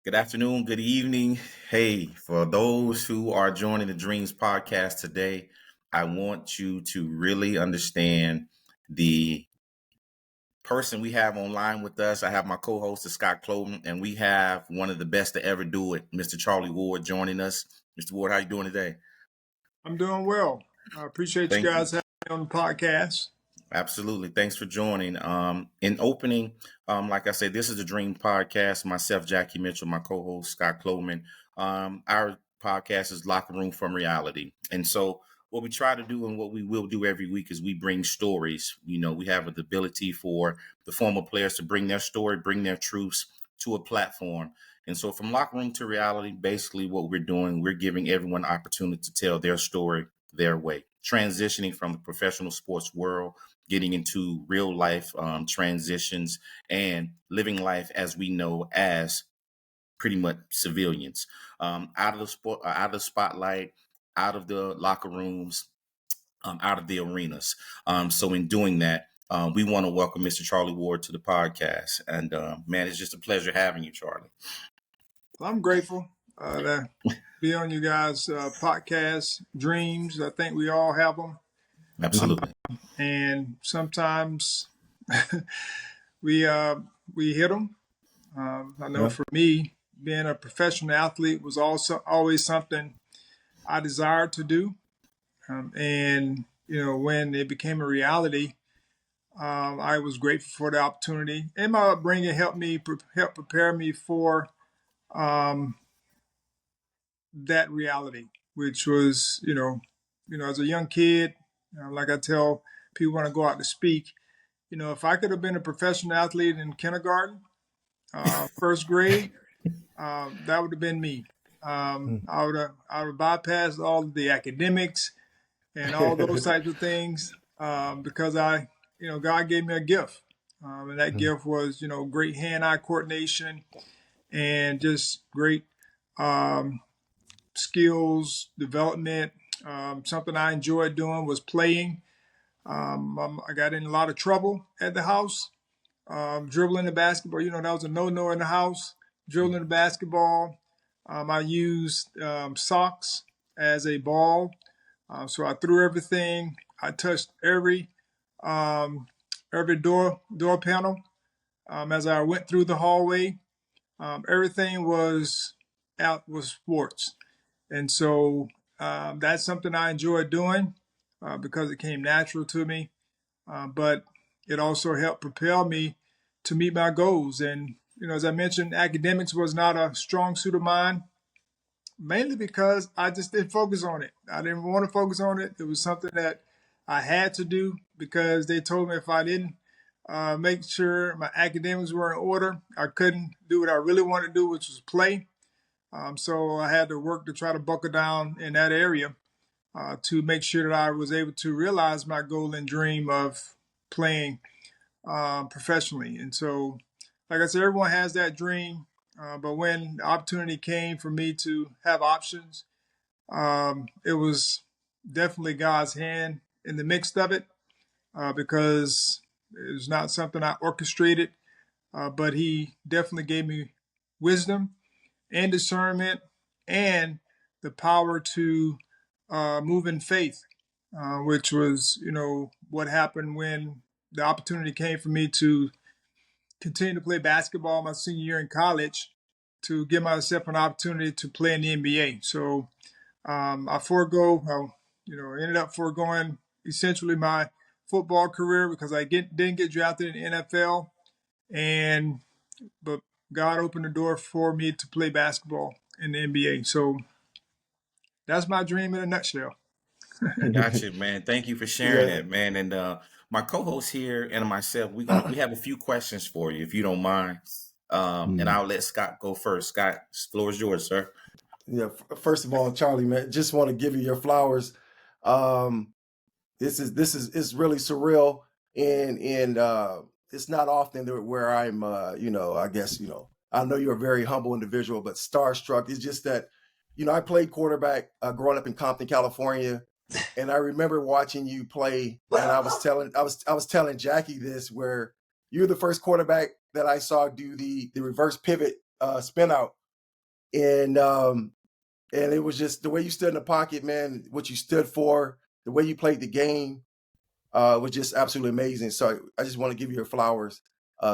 Good afternoon, good evening. Hey, for those who are joining the D.R.E.A.M.S Podcast today, I want you to really understand the person we have online with us. I have my co-host, Scott Cloden, and we have one of the best to ever do it, Mr. Charlie Ward, joining us. Mr. Ward, how you doing today? I'm doing well. I appreciate you Thank you. guys having me on the podcast. Absolutely. Thanks for joining. In opening, like I said, this is the D.R.E.A.M Podcast. Myself, Jackie Mitchell, my co-host, Scott Cloman. Our podcast is Locker Room from Reality. And so what we try to do and what we will do every week is we bring stories. You know, we have the ability for the former players to bring their story, bring their truths to a platform. And so from Locker Room to Reality, basically what we're doing, we're giving everyone an opportunity to tell their story their way, transitioning from the professional sports world, getting into real life transitions and living life as we know as pretty much civilians, out of the sport, out of the spotlight, out of the locker rooms, out of the arenas. So in doing that, we want to welcome Mr. Charlie Ward to the podcast. And man, it's just a pleasure having you, Charlie. I'm grateful to be on you guys' podcast, dreams. I think we all have them. Absolutely. And sometimes we hit them. I know for me, being a professional athlete was also always something I desired to do. And, you know, when it became a reality, I was grateful for the opportunity. And my upbringing helped prepare me for that reality, which was, as a young kid, like I tell people when I go out to speak, if I could have been a professional athlete in kindergarten, first grade, that would have been me. I would have bypassed all of the academics and all those types of things because God gave me a gift. And that gift was, great hand-eye coordination and just great skills development. Something I enjoyed doing was playing. I got in a lot of trouble at the house, dribbling the basketball. That was a no-no in the house, dribbling the basketball. I used socks as a ball. So I threw everything. I touched every door panel as I went through the hallway. Everything was sports. And so that's something I enjoy doing because it came natural to me. But it also helped propel me to meet my goals. And, as I mentioned, academics was not a strong suit of mine, mainly because I just didn't focus on it. I didn't want to focus on it. It was something that I had to do because they told me if I didn't make sure my academics were in order, I couldn't do what I really wanted to do, which was play. So I had to work to try to buckle down in that area to make sure that I was able to realize my goal and dream of playing professionally. And so, like I said, everyone has that dream. But when the opportunity came for me to have options, it was definitely God's hand in the mix of it because it was not something I orchestrated, but He definitely gave me wisdom and discernment and the power to move in faith, which was, what happened when the opportunity came for me to continue to play basketball my senior year in college to give myself an opportunity to play in the NBA. So I ended up foregoing essentially my football career because I didn't get drafted in the NFL, but God opened the door for me to play basketball in the NBA. So that's my dream in a nutshell. Gotcha, man. Thank you for sharing that, man. And my co-host here and myself, we have a few questions for you, if you don't mind. And I'll let Scott go first. Scott, the floor is yours, sir. Yeah. First of all, Charlie, man, just want to give you your flowers. This is it's really surreal, and it's not often where I'm. I guess I know you're a very humble individual, but starstruck. It's just that, I played quarterback growing up in Compton, California, and I remember watching you play. And I was telling Jackie this, where you're the first quarterback that I saw do the reverse pivot spin out And it was just the way you stood in the pocket, man, what you stood for, the way you played the game, was just absolutely amazing. So I just want to give you your flowers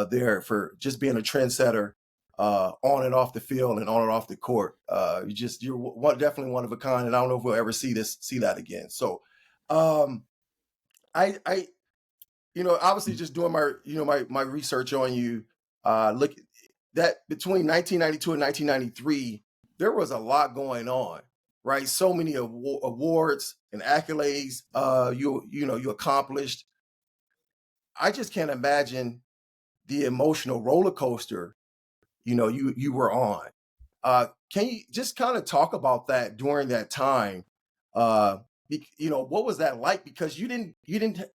there for just being a trendsetter on and off the field and on and off the court. Definitely one of a kind, and I don't know if we'll ever see that again. So I obviously just doing my research on you, look that between 1992 and 1993, there was a lot going on, right? So many awards and accolades you accomplished. I just can't imagine the emotional roller coaster you were on. Can you just kind of talk about that during that time? What was that like? Because you didn't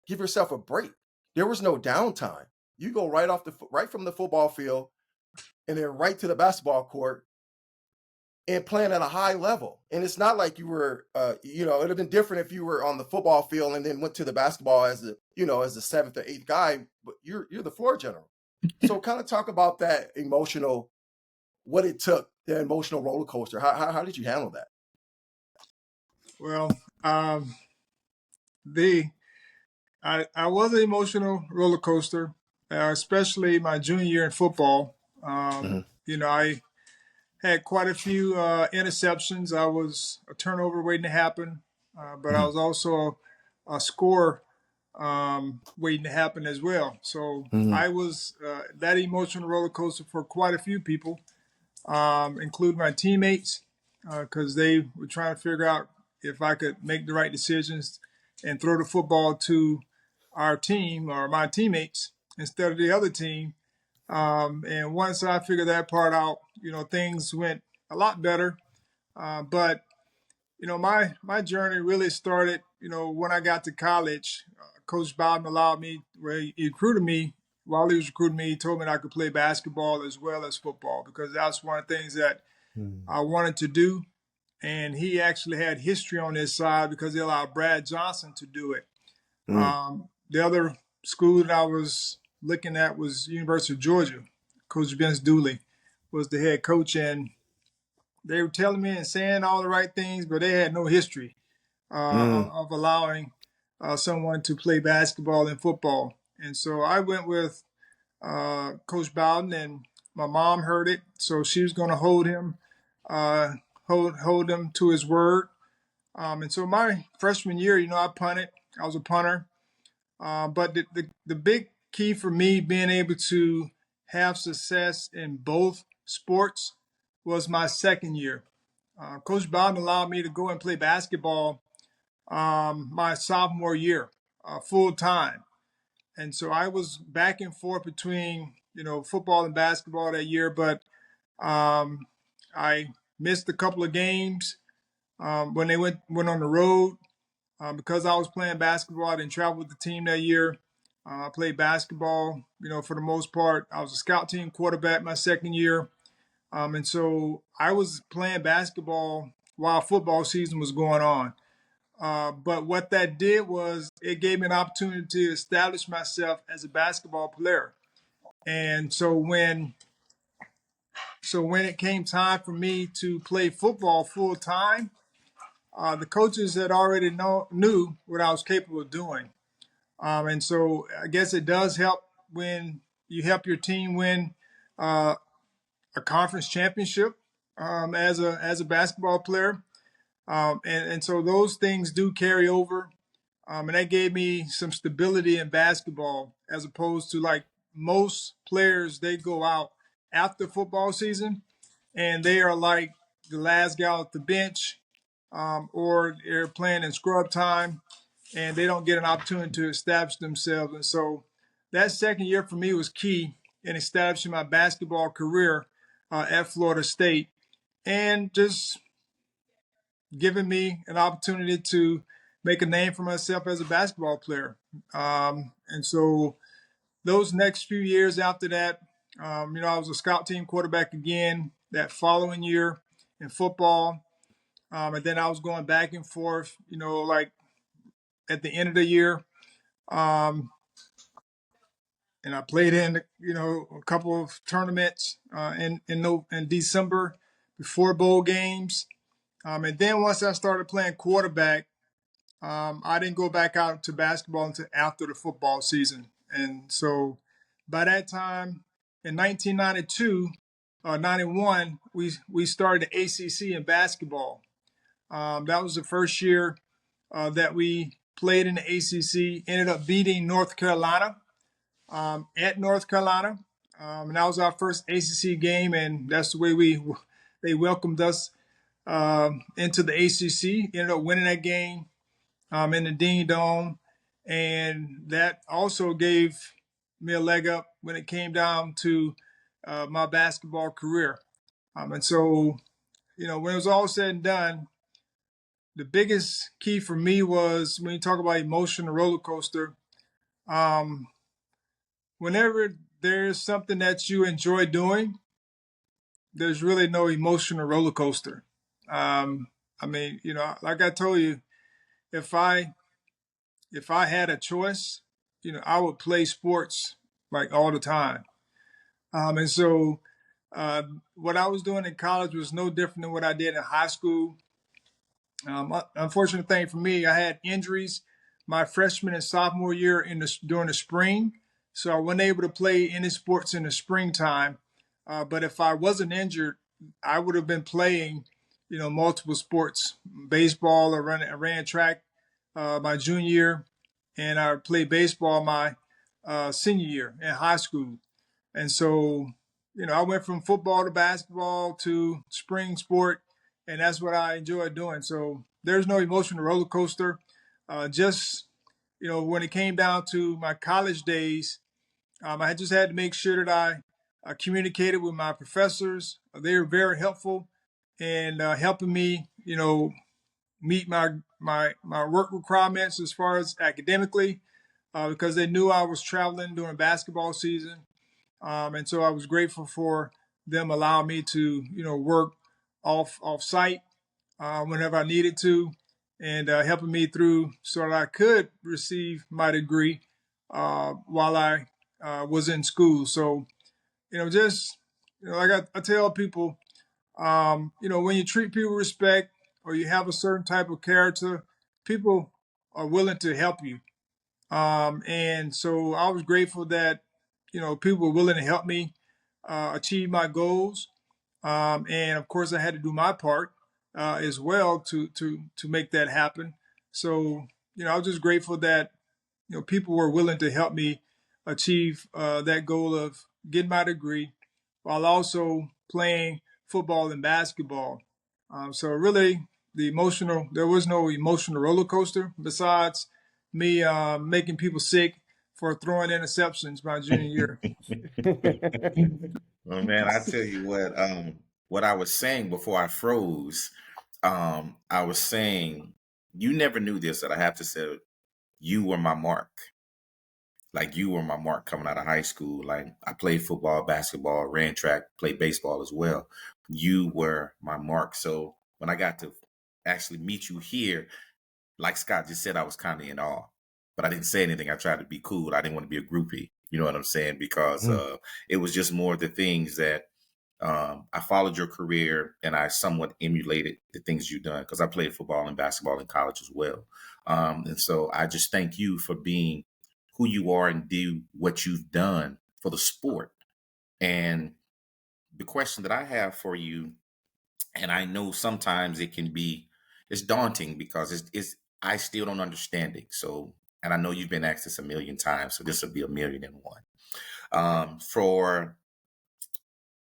give yourself a break. There was no downtime. You go right from the football field and then right to the basketball court and playing at a high level. And it's not like you were, it'd have been different if you were on the football field and then went to the basketball as the seventh or eighth guy. But you're the floor general. So kind of talk about that what it took, the emotional roller coaster. How did you handle that? Well, I was an emotional roller coaster, especially my junior year in football. Mhm. I had quite a few interceptions. I was a turnover waiting to happen, but I Mhm. was also a score waiting to happen as well. So Mhm. I was that emotional roller coaster for quite a few people, including my teammates, because they were trying to figure out if I could make the right decisions and throw the football to our team or my teammates instead of the other team. And once I figured that part out, things went a lot better. But my journey really started, when I got to college. Coach Bowden allowed me, where he recruited me. While he was recruiting me, he told me that I could play basketball as well as football because that's one of the things that Mhm. I wanted to do. And he actually had history on his side because he allowed Brad Johnson to do it. Mhm. The other school that I was looking at was University of Georgia. Coach Vince Dooley was the head coach, and they were telling me and saying all the right things, but they had no history Mhm. of allowing someone to play basketball and football. And so I went with Coach Bowden, and my mom heard it, so she was going to hold him, hold him to his word. And so my freshman year, I punted. I was a punter. But the big key for me being able to have success in both sports was my second year. Coach Bowden allowed me to go and play basketball my sophomore year, full time. And so I was back and forth between, football and basketball that year, but um, I missed a couple of games when they went on the road. Because I was playing basketball, I didn't travel with the team that year. I played basketball, for the most part. I was a scout team quarterback my second year. And so I was playing basketball while football season was going on. But what that did was it gave me an opportunity to establish myself as a basketball player. And so when it came time for me to play football full time, the coaches had already knew what I was capable of doing. And so I guess it does help when you help your team win uh, a conference championship as a basketball player. And so those things do carry over. And that gave me some stability in basketball as opposed to like most players, they go out after football season and they are like the last guy off the bench, or they're playing in scrub time and they don't get an opportunity to establish themselves. And so that second year for me was key in establishing my basketball career at Florida State and just giving me an opportunity to make a name for myself as a basketball player. And so those next few years after that, I was a scout team quarterback again that following year in football. And then I was going back and forth, like at the end of the year. Um, and I played in, a couple of tournaments in December before bowl games. And then once I started playing quarterback, I didn't go back out to basketball until after the football season. And so by that time, in 1992, 91, we started the ACC in basketball. That was the first year that we played in the ACC, ended up beating North Carolina at North Carolina. And that was our first ACC game, and that's the way they welcomed us into the ACC. Ended up winning that game in the Dean Dome, and that also gave me a leg up when it came down to my basketball career. And so, when it was all said and done, the biggest key for me was when you talk about emotional roller coaster. Whenever there's something that you enjoy doing, there's really no emotional roller coaster. Like I told you, if I had a choice, I would play sports like all the time. And so what I was doing in college was no different than what I did in high school. Unfortunate thing for me, I had injuries my freshman and sophomore year during the spring, so I wasn't able to play any sports in the springtime. But if I wasn't injured, I would have been playing, multiple sports, baseball. I ran track my junior year, and I played baseball my senior year in high school. And so, I went from football to basketball to spring sport, and that's what I enjoy doing. So there's no emotional roller coaster. When it came down to my college days, I just had to make sure that I communicated with my professors. They were very helpful in helping me, meet my work requirements as far as academically, because they knew I was traveling during basketball season. And so I was grateful for them allowing me to, work off site whenever I needed to, and helping me through so that I could receive my degree while I was in school. So, like I tell people, when you treat people with respect or you have a certain type of character, people are willing to help you. And so I was grateful that, people were willing to help me achieve my goals. And of course, I had to do my part as well to make that happen. So, I was just grateful that, people were willing to help me achieve that goal of getting my degree while also playing football and basketball. So really, there was no emotional roller coaster besides me making people sick for throwing interceptions my junior year. Well, man, I tell you what I was saying before I froze, I was saying, you never knew this, that I have to say, you were my mark. Like, you were my mark coming out of high school. Like, I played football, basketball, ran track, played baseball as well. You were my mark. So when I got to actually meet you here, like Scott just said, I was kind of in awe, but I didn't say anything. I tried to be cool. I didn't want to be a groupie. You know what I'm saying? Because it was just more of the things that I followed your career, and I somewhat emulated the things you've done, because I played football and basketball in college as well. And so I just thank you for being who you are and do what you've done for the sport. And the question that I have for you, and I know sometimes it's daunting because it's I still don't understand it. So, and I know you've been asked this a million times, so this will be a million and one. For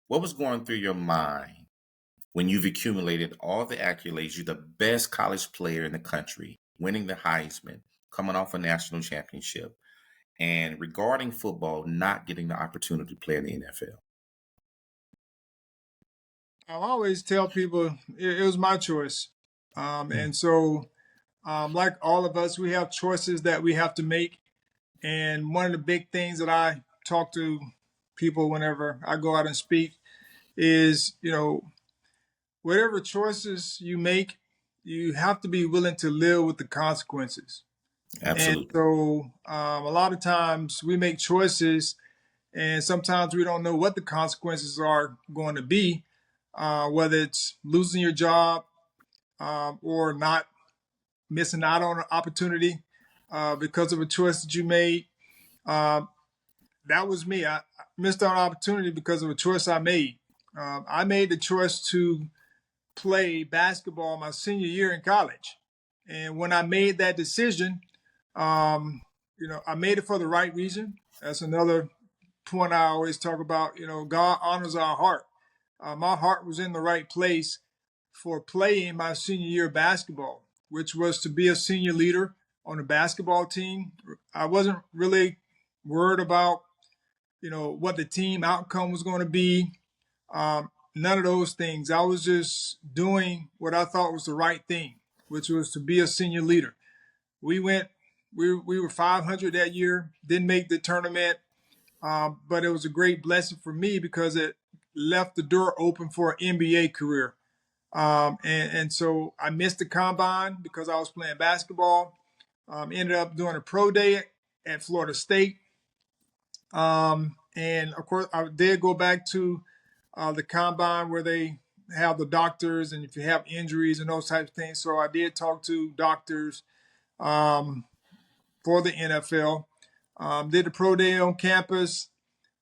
what was going through your mind when you've accumulated all the accolades? You're the best college player in the country, winning the Heisman, coming off a national championship, and regarding football, not getting the opportunity to play in the NFL. I always tell people it was my choice. And so, like all of us, we have choices that we have to make. And one of the big things that I talk to people whenever I go out and speak is, whatever choices you make, you have to be willing to live with the consequences. And Absolutely. so a lot of times we make choices, and sometimes we don't know what the consequences are going to be. whether it's losing your job or not missing out on an opportunity because of a choice that you made. That was me. I missed out on an opportunity because of a choice I made. I made the choice to play basketball my senior year in college. And when I made that decision, I made it for the right reason. That's another point I always talk about. God honors our heart. My heart was in the right place for playing my senior year basketball, which was to be a senior leader on the basketball team. I wasn't really worried about, what the team outcome was going to be. None of those things. I was just doing what I thought was the right thing, which was to be a senior leader. We were 500 that year, didn't make the tournament, but it was a great blessing for me because it left the door open for an NBA career. And so I missed the combine because I was playing basketball. Ended up doing a pro day at Florida State. And of course, I did go back to the combine where they have the doctors and if you have injuries and those types of things. So I did talk to doctors for the NFL. Did the pro day on campus.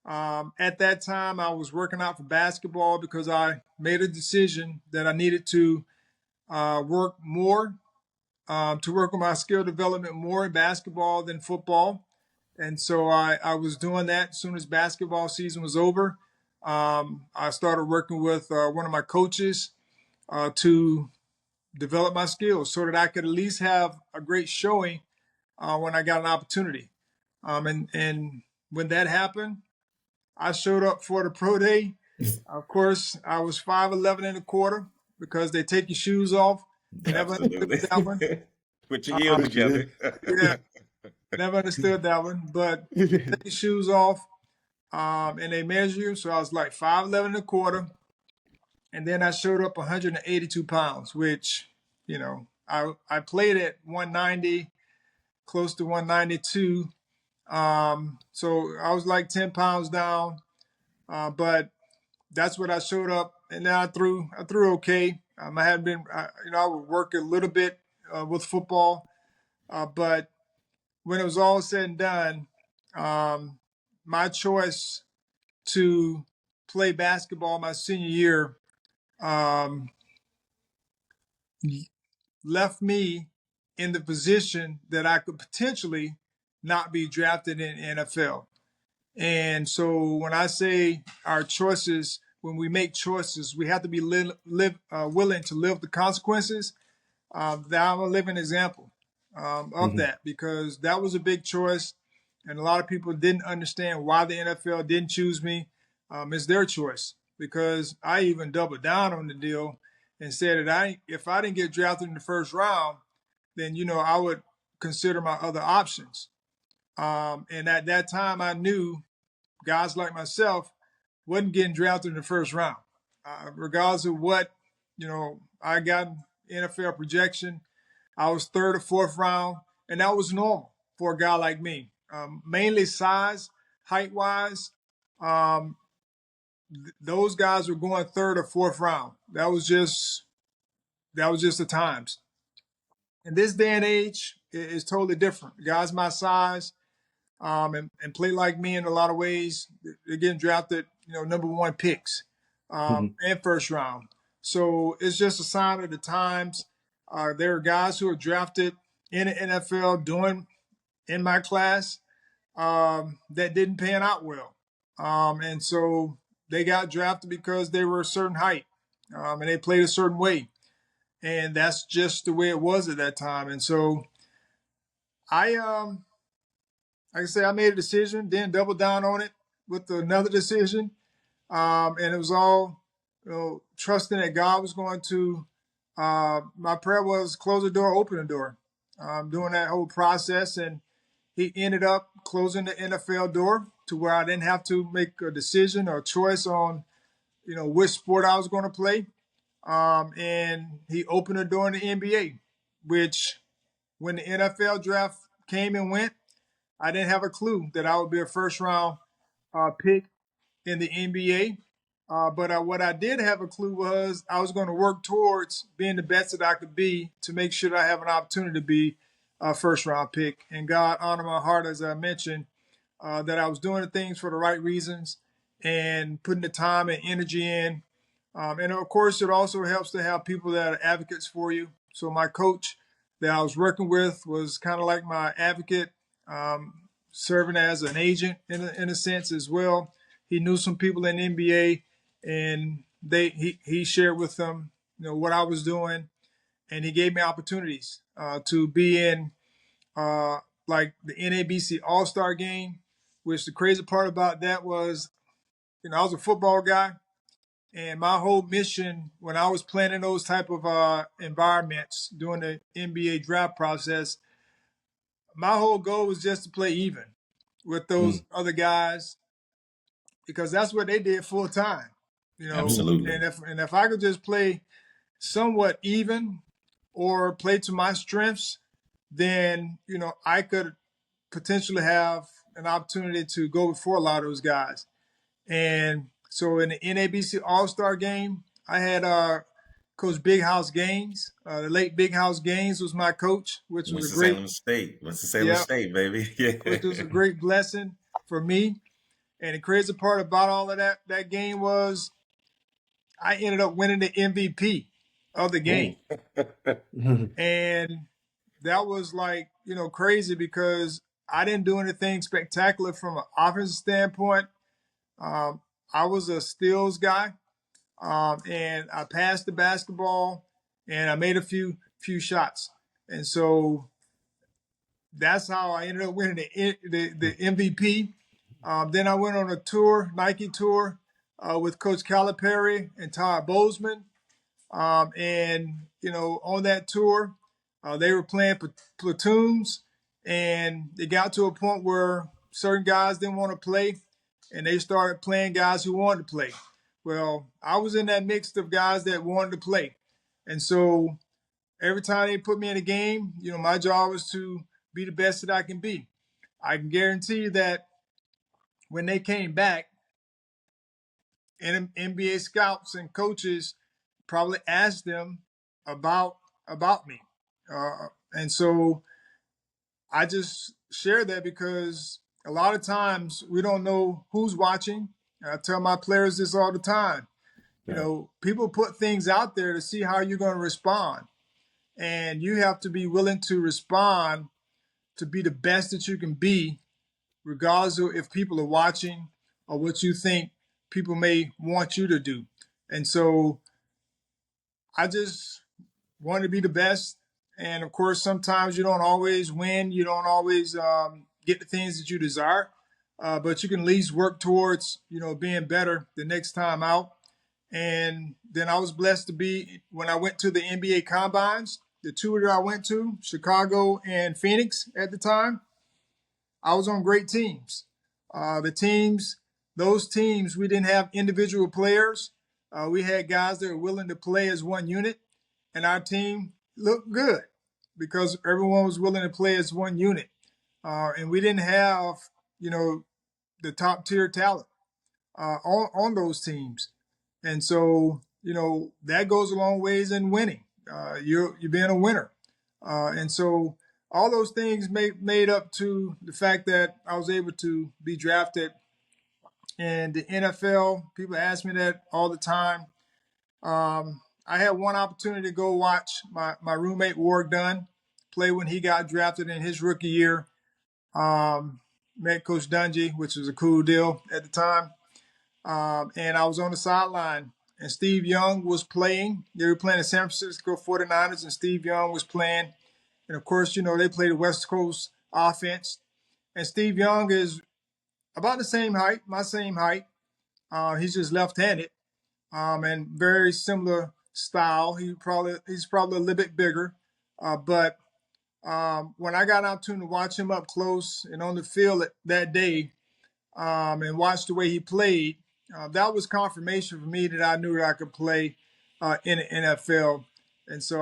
At that time, I was working out for basketball because I made a decision that I needed to work more, to work on my skill development more in basketball than football. And so I was doing that as soon as basketball season was over. I started working with one of my coaches to develop my skills so that I could at least have a great showing when I got an opportunity. And when that happened, I showed up for the pro day. Of course, I was 5'11" and a quarter because they take your shoes off. Never understood Absolutely. that one. Put your heels together. Yeah, never understood that one. But take your shoes off and they measure you. So I was like 5'11" and a quarter. And then I showed up 182 pounds, which, I played at 190, close to 192. So I was like 10 pounds down. But that's what I showed up, and then I threw okay. I had been, I would work a little bit with football, but when it was all said and done, my choice to play basketball my senior year um, left me in the position that I could potentially not be drafted in NFL. And so when I say our choices, when we make choices, we have to be willing to live the consequences. That I'm a living example of that because that was a big choice. And a lot of people didn't understand why the NFL didn't choose me. It's their choice because I even doubled down on the deal and said that if I didn't get drafted in the first round, then, I would consider my other options. And at that time, I knew guys like myself wasn't getting drafted in the first round. Regardless of what, I got NFL projection, I was third or fourth round, and that was normal for a guy like me. Mainly size, height wise, those guys were going third or fourth round. That was just the times. In this day and age, it's totally different. Guys my size, and play like me in a lot of ways. They're getting drafted, number one picks and first round. So it's just a sign of the times. There are guys who are drafted in the NFL doing in my class that didn't pan out well. And so they got drafted because they were a certain height and they played a certain way. And that's just the way it was at that time. And so I like I said, I made a decision, then doubled down on it with another decision. And it was all, trusting that God was going to, my prayer was close the door, open the door, doing that whole process. And he ended up closing the NFL door to where I didn't have to make a decision or a choice on, which sport I was going to play. And he opened the door in the NBA, which when the NFL draft came and went, I didn't have a clue that I would be a first round pick in the NBA. But what I did have a clue was I was going to work towards being the best that I could be to make sure that I have an opportunity to be a first round pick. And God honored my heart, as I mentioned, that I was doing the things for the right reasons and putting the time and energy in. And of course, it also helps to have people that are advocates for you. So my coach that I was working with was kind of like my advocate, serving as an agent in a sense as well. He knew some people in the NBA, and he shared with them, what I was doing, and he gave me opportunities to be in like the NABC All Star Game. Which the crazy part about that was, I was a football guy, and my whole mission when I was playing in those type of environments during the NBA draft process, my whole goal was just to play even with those other guys because that's what they did full time, Absolutely. And if I could just play somewhat even or play to my strengths, then I could potentially have an opportunity to go before a lot of those guys. And so in the NABC All Star Game, I had Coach Big House Gaines. The late Big House Gaines was my coach, which was a great, Winston-Salem State. Winston-Salem yeah, State, baby. Yeah. which was a great blessing for me. And the crazy part about all of that game was I ended up winning the MVP of the game. And that was like, crazy because I didn't do anything spectacular from an offensive standpoint. I was a steals guy, and I passed the basketball, and I made a few shots, and so that's how I ended up winning the MVP. Then I went on a tour, Nike tour, with Coach Calipari and Todd Bozeman. And on that tour, they were playing platoons, and it got to a point where certain guys didn't want to play, and they started playing guys who wanted to play. Well, I was in that mix of guys that wanted to play, and so every time they put me in a game, my job was to be the best that I can be. I can guarantee you that when they came back, and NBA scouts and coaches probably asked them about me, and so I just share that because a lot of times we don't know who's watching. I tell my players this all the time. People put things out there to see how you're going to respond, and you have to be willing to respond to be the best that you can be, regardless of if people are watching or what you think people may want you to do. And so I just want to be the best. And of course, sometimes you don't always win. You don't always get the things that you desire. But you can at least work towards, being better the next time out. And then I was blessed to be, when I went to the NBA Combines, the two that I went to, Chicago and Phoenix at the time, I was on great teams. Those teams, we didn't have individual players. We had guys that were willing to play as one unit, and our team looked good because everyone was willing to play as one unit. And we didn't have, the top tier talent on those teams. And so, that goes a long ways in winning. You're being a winner. And so all those things made up to the fact that I was able to be drafted in the NFL. People ask me that all the time. I had one opportunity to go watch my roommate Ward Dunn play when he got drafted in his rookie year. Met Coach Dungy, which was a cool deal at the time. And I was on the sideline, and Steve Young was playing. They were playing the San Francisco 49ers, and Steve Young was playing. And of course, they play the West Coast offense. And Steve Young is about the same height, my same height. He's just left-handed, and very similar style. He's probably a little bit bigger. But when I got an opportunity to watch him up close and on the field that day, and watch the way he played, that was confirmation for me that I knew that I could play in the NFL. And so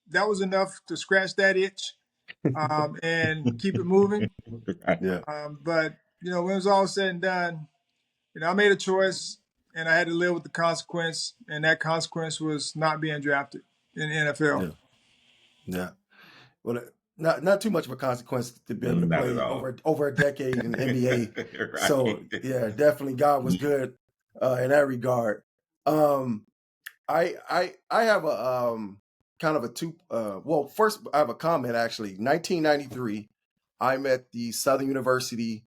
that was enough to scratch that itch and keep it moving. Yeah. But when it was all said and done, I made a choice. and I had to live with the consequence, and that consequence was not being drafted in the NFL. Yeah. Yeah. Well, not too much of a consequence to be able to Not at play all. over a decade in the NBA. Right. So yeah, definitely God was good in that regard. I have a kind of a two. Well, first I have a comment actually. 1993, I'm at the Southern University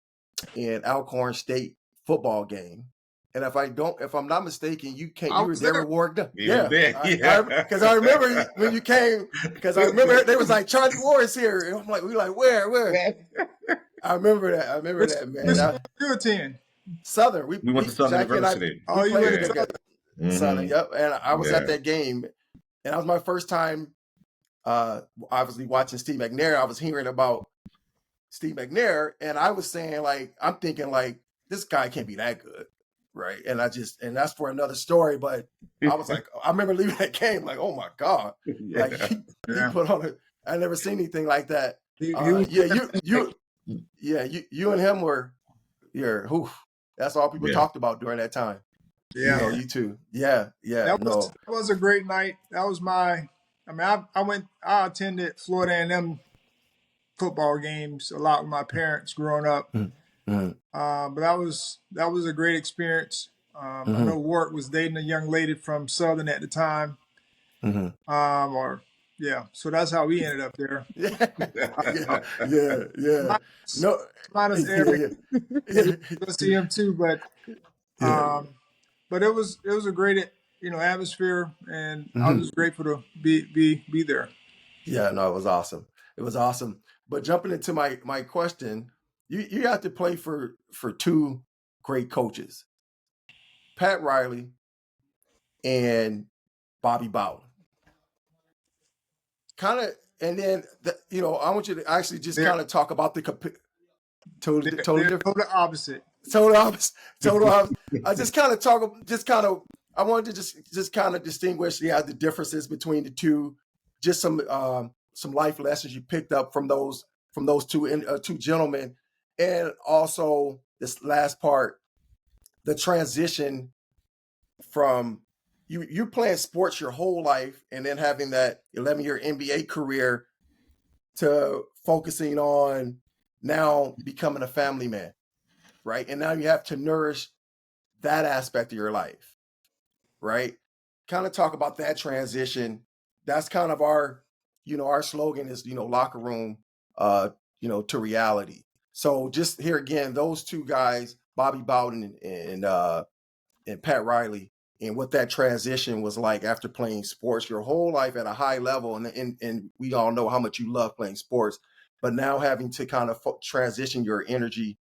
in Alcorn State football game. And if I'm not mistaken, you were there with Warwick Dunn. He was there. Because I remember when you came. Because I remember they was like Charlie Ward's here, and I'm like, we like where? I remember that, man. You attend Southern. We went to Southern Jackie University. And I, we played went to together. Mhm. Southern, yep. And I was Yeah. at that game, and that was my first time. Obviously watching Steve McNair. I was hearing about Steve McNair, and I was saying, like, I'm thinking, like, this guy can't be that good, right? And that's for another story. But I was like, I remember leaving that game, like, oh my God, like he put on I never seen anything like that. You and him were, that's all people talked about during that time. Yeah, you two, yeah. That was a great night. That was I attended Florida A&M football games a lot with my parents growing up. Mm-hmm. But that was a great experience. I know Wart was dating a young lady from Southern at the time. So that's how we ended up there. Yeah. Minus Eric, go see him too, but it was a great atmosphere, and I was just grateful to be there. Yeah, no, it was awesome. It was awesome. But jumping into my question, you have to play for two great coaches, Pat Riley and Bobby Bowden. Kind of, and then I want you to actually just kind of talk about the totally different, total opposite. Total opposite. I wanted to just kind of distinguish the differences between the two, just some life lessons you picked up from those two gentlemen, and also this last part, the transition from you playing sports your whole life and then having that 11-year NBA career to focusing on now becoming a family man, right? And now you have to nourish that aspect of your life, right? Kind of talk about that transition. That's kind of our slogan is, locker room, to reality. So just here again, those two guys, Bobby Bowden and Pat Riley, and what that transition was like after playing sports your whole life at a high level. And we all know how much you love playing sports, but now having to kind of transition your energy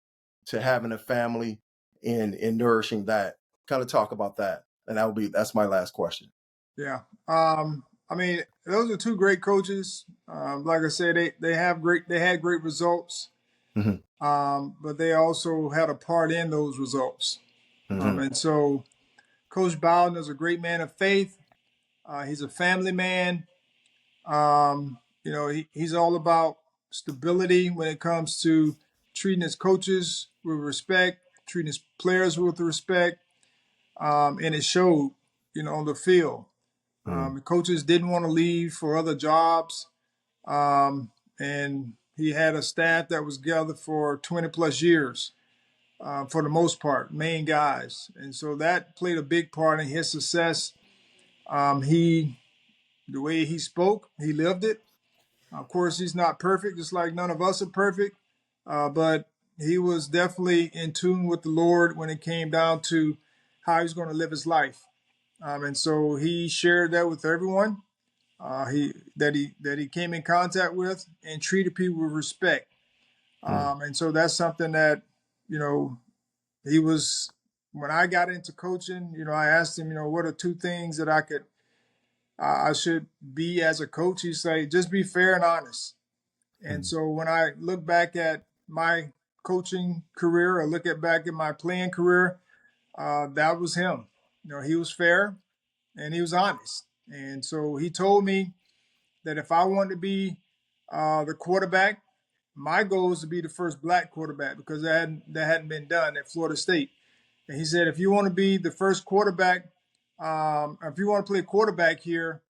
to having a family and nourishing that. Kind of talk about that. And that's my last question. Yeah. Those are two great coaches. Like I said, they had great results. But they also had a part in those results. And so Coach Bowden is a great man of faith. He's a family man. He's all about stability when it comes to treating his coaches with respect, treating his players with respect. And it showed, on the field. The coaches didn't want to leave for other jobs. And he had a staff that was gathered for 20 plus years, for the most part, main guys. And so that played a big part in his success. The way he spoke, he lived it. Of course, he's not perfect, just like none of us are perfect. But he was definitely in tune with the Lord when it came down to how he's going to live his life. And so he shared that with everyone that he came in contact with, and treated people with respect. And so that's something that, he was, when I got into coaching, I asked him, what are two things that I should be as a coach? He said, just be fair and honest. And so when I look back at my coaching career, or back at my playing career, that was him. He was fair and he was honest. And so he told me that if I wanted to be the quarterback, my goal was to be the first black quarterback, because that hadn't been done at Florida State. And he said, if you want to be the first quarterback, if you want to play quarterback here,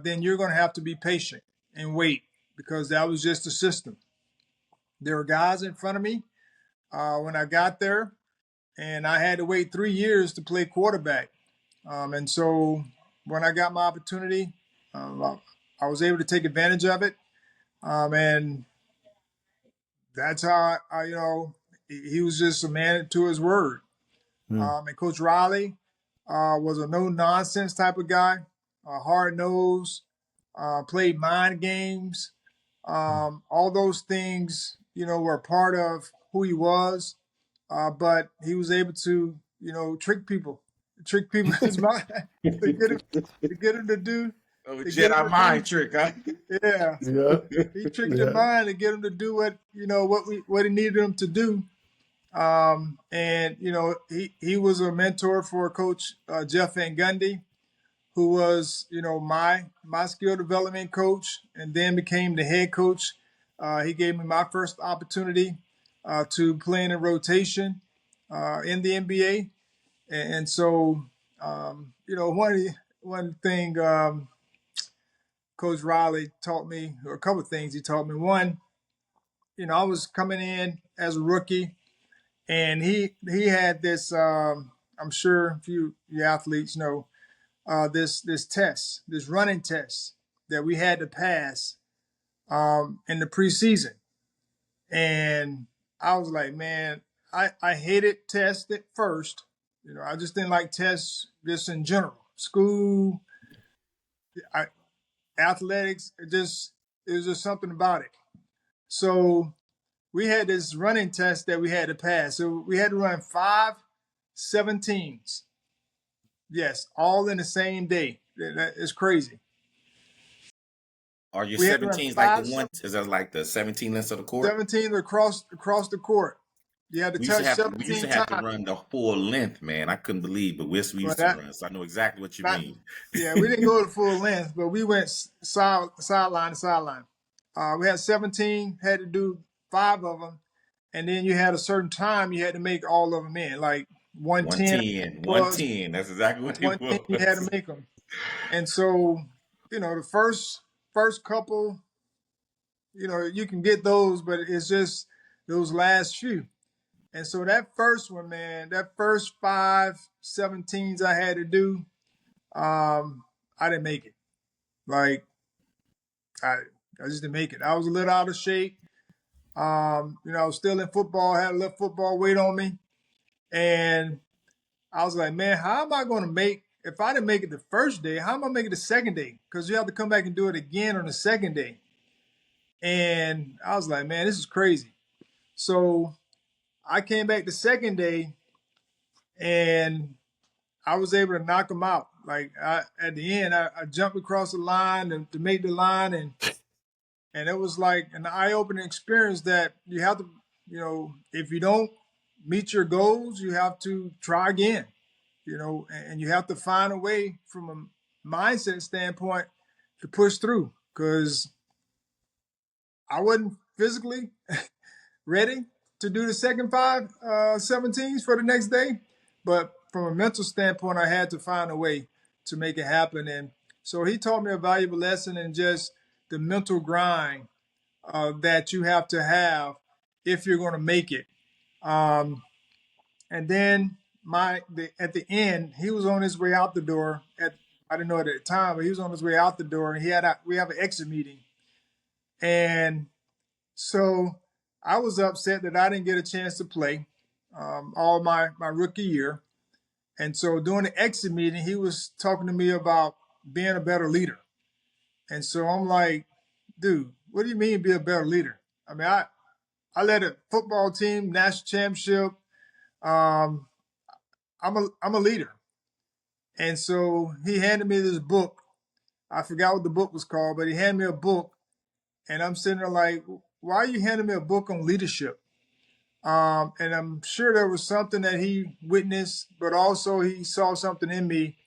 then you're going to have to be patient and wait, because that was just the system. There were guys in front of me when I got there, and I had to wait 3 years to play quarterback. And so when I got my opportunity, I was able to take advantage of it. And that's how he was just a man to his word. And Coach Riley was a no nonsense type of guy, hard nosed, played mind games. All those things, were part of who he was. But he was able to, trick people in his mind to get him to do. Oh, Jedi mind trick, huh? Yeah. Yeah. He tricked their mind to get him to do what he needed him to do. And he was a mentor for Coach Jeff Van Gundy, who was my skill development coach, and then became the head coach. He gave me my first opportunity to play in a rotation in the NBA, and so one thing Coach Riley taught me, or a couple of things he taught me. One, I was coming in as a rookie, and he had this. I'm sure if you athletes know this test, this running test that we had to pass in the preseason, and I was like, man, I hated tests at first. I just didn't like tests just in general. School, athletics, it was just something about it. So we had this running test that we had to pass. So we had to run 5 17s. Yes, all in the same day. That is crazy. Are your We had to run 17s like five the one? Is that like the 17 lengths of the court? 17 across the court. You had to We used touch to have to times. run the full length, man. I couldn't believe, but we used to run. So I know exactly what you mean. Yeah, we didn't go to full length, but we went sideline to sideline. We had 17, had to do 5 of them, and then you had a certain time you had to make all of them in, like 110. 110. That's exactly what it 110 you had to was. make them. And so, the first couple, you can get those, but it's just those last few. And so that first one, man, that first 5 17s I had to do, I didn't make it. Like, I just didn't make it. I was a little out of shape. I was still in football, had a little football weight on me. And I was like, man, how am I going to if I didn't make it the first day, how am I going to make it the second day? Because you have to come back and do it again on the second day. And I was like, man, this is crazy. So I came back the second day, and I was able to knock them out. Like at the end, I jumped across the line to make the line, and it was like an eye-opening experience that you have to, if you don't meet your goals, you have to try again, and you have to find a way from a mindset standpoint to push through, because I wasn't physically ready to do the second 5 17s for the next day. But from a mental standpoint, I had to find a way to make it happen. And so he taught me a valuable lesson in just the mental grind that you have to have if you're going to make it. And then at the end, he was on his way out the door. I didn't know it at the time, but he was on his way out the door, and we have an exit meeting. And so I was upset that I didn't get a chance to play all my rookie year. And so during the exit meeting, he was talking to me about being a better leader. And so I'm like, dude, what do you mean be a better leader? I mean, I led a football team, national championship. I'm a leader. And so he handed me this book. I forgot what the book was called, but he handed me a book. And I'm sitting there like, why are you handing me a book on leadership? And I'm sure there was something that he witnessed, but also he saw something in me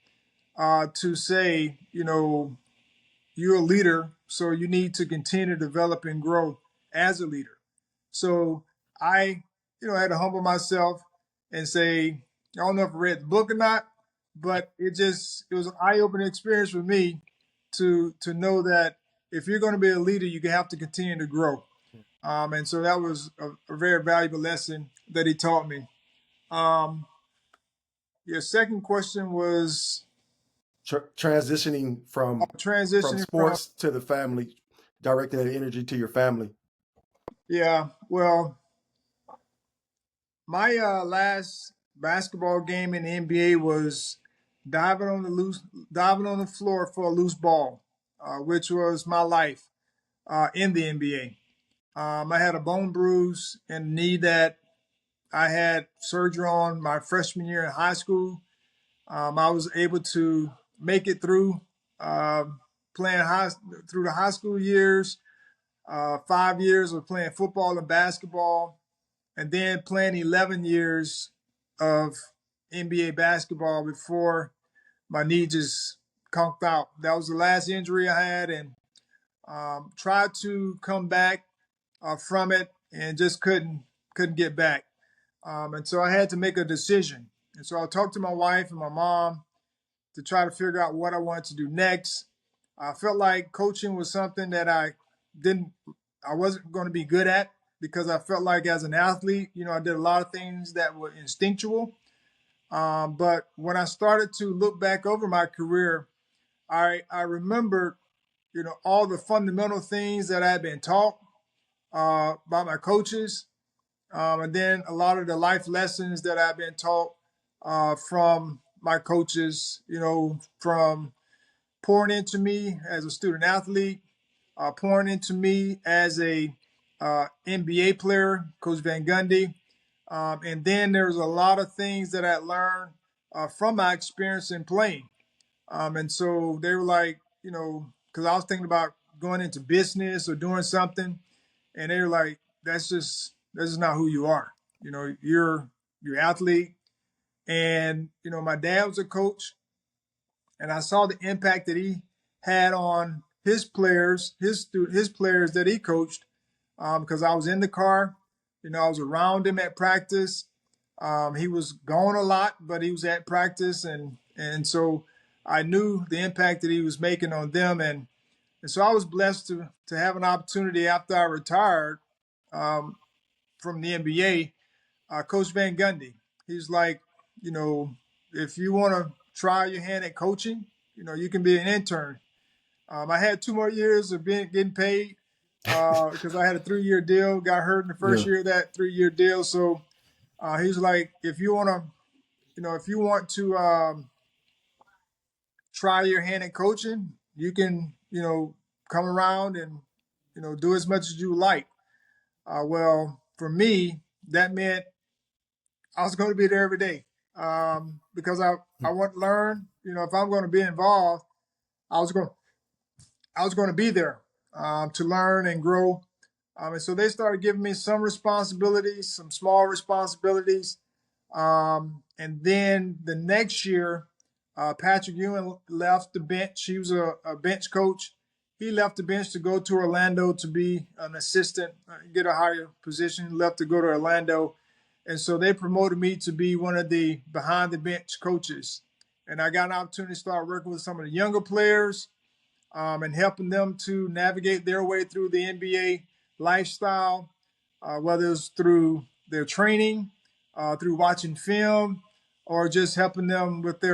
to say, you're a leader, so you need to continue to develop and grow as a leader. So I, had to humble myself and say, I don't know if I read the book or not, but it was an eye-opening experience for me to know that if you're going to be a leader, you have to continue to grow. And so that was a very valuable lesson that he taught me. Your second question was Transitioning from transitioning from, sports to the family, directing that energy to your family. yeah, well, my last basketball game in the NBA was diving on the floor for a loose ball, which was my life in the NBA. I had a bone bruise in the knee that I had surgery on my freshman year in high school. I was able to make it through uh, playing through the high school years, 5 years of playing football and basketball, and then playing 11 years of NBA basketball before my knee just conked out. That was the last injury I had, and tried to come back from it and just couldn't get back. And so I had to make a decision. And so I talked to my wife and my mom to try to figure out what I wanted to do next. I felt like coaching was something that I wasn't going to be good at because I felt like as an athlete, I did a lot of things that were instinctual. But when I started to look back over my career, I remembered, all the fundamental things that I had been taught by my coaches, and then a lot of the life lessons that I've been taught from my coaches, from pouring into me as a student athlete, pouring into me as a NBA player, Coach Van Gundy. And then there's a lot of things that I learned from my experience in playing. And so they were like, because I was thinking about going into business or doing something, and they were like, that's just not who you are. You're athlete. And, my dad was a coach, and I saw the impact that he had on his players, his players that he coached, because I was in the car. I was around him at practice. He was gone a lot, but he was at practice, and so I knew the impact that he was making on them, and so I was blessed to have an opportunity after I retired from the NBA. Coach Van Gundy, he's like, if you want to try your hand at coaching, you can be an intern. I had 2 more years of getting paid because I had a 3-year deal. Got hurt in the first year of that 3-year deal. So he's like, if you want to try your hand at coaching, you can, come around and, do as much as you like. Well, for me, that meant I was going to be there every day because I want to learn. If I'm going to be involved, I was going I was going to be there to learn and grow. And so they started giving me some responsibilities, some small responsibilities. And then the next year, Patrick Ewing left the bench. He was a bench coach. He left the bench to go to Orlando to be an assistant, get a higher position. He left to go to Orlando. And so they promoted me to be one of the behind the bench coaches. And I got an opportunity to start working with some of the younger players and helping them to navigate their way through the NBA lifestyle, whether it's through their training, through watching film, or just helping them with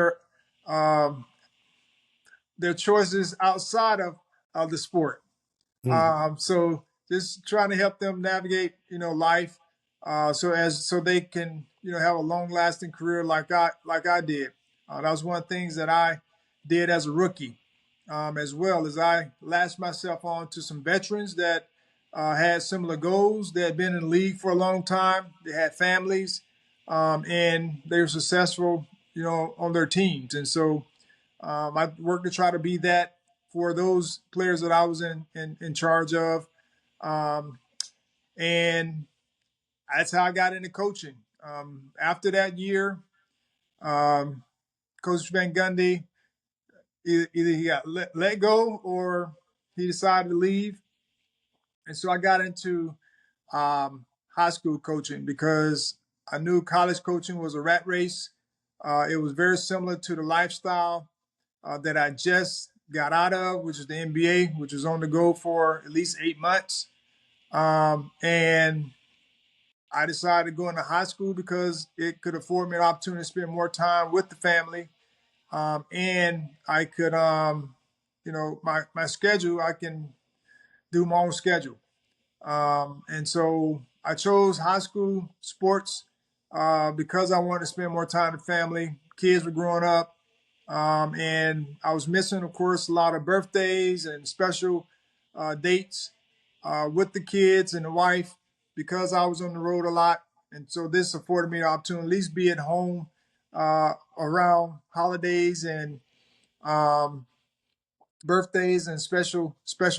um, their choices outside of the sport. So just trying to help them navigate, life, so they can, have a long lasting career like I did. That was one of the things that I did as a rookie, as well as I latched myself on to some veterans that had similar goals. They had been in the league for a long time. They had families, and they were successful, on their teams. And so I worked to try to be that for those players that I was in charge of. Um, and that's how I got into coaching. After that year, um, Coach Van Gundy, either he got let go or he decided to leave. And so I got into high school coaching because I knew college coaching was a rat race. It was very similar to the lifestyle that I just got out of, which is the NBA, which was on the go for at least 8 months. And I decided to go into high school because it could afford me an opportunity to spend more time with the family. And I could, my schedule, I can do my own schedule. And so I chose high school sports because I wanted to spend more time with family. Kids were growing up. And I was missing, of course, a lot of birthdays and special dates with the kids and the wife because I was on the road a lot. And so this afforded me the opportunity to at least be at home around holidays and um, birthdays and special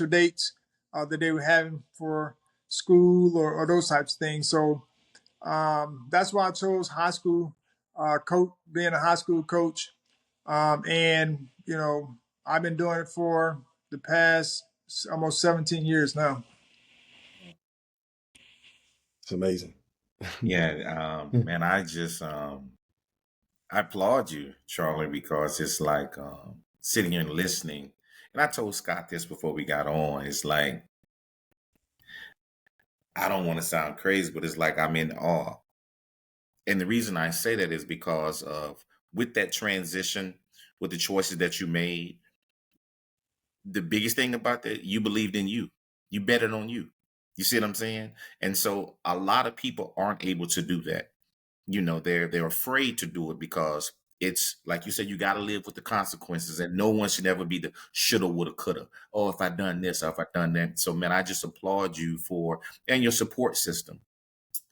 dates that they were having for school or those types of things. So that's why I chose high school coach, being a high school coach. And, I've been doing it for the past almost 17 years now. It's amazing. Yeah, man, I just I applaud you, Charlie, because it's like sitting here and listening. And I told Scott this before we got on. It's like I don't want to sound crazy, but it's like I'm in awe. And the reason I say that is because of with that transition, with the choices that you made, the biggest thing about that, you believed in you. You betted on you. You see what I'm saying? And so a lot of people aren't able to do that. They're afraid to do it because it's like you said, you got to live with the consequences, and no one should ever be the shoulda, woulda, coulda. Oh, if I done this, or if I done that. So, man, I just applaud you for and your support system.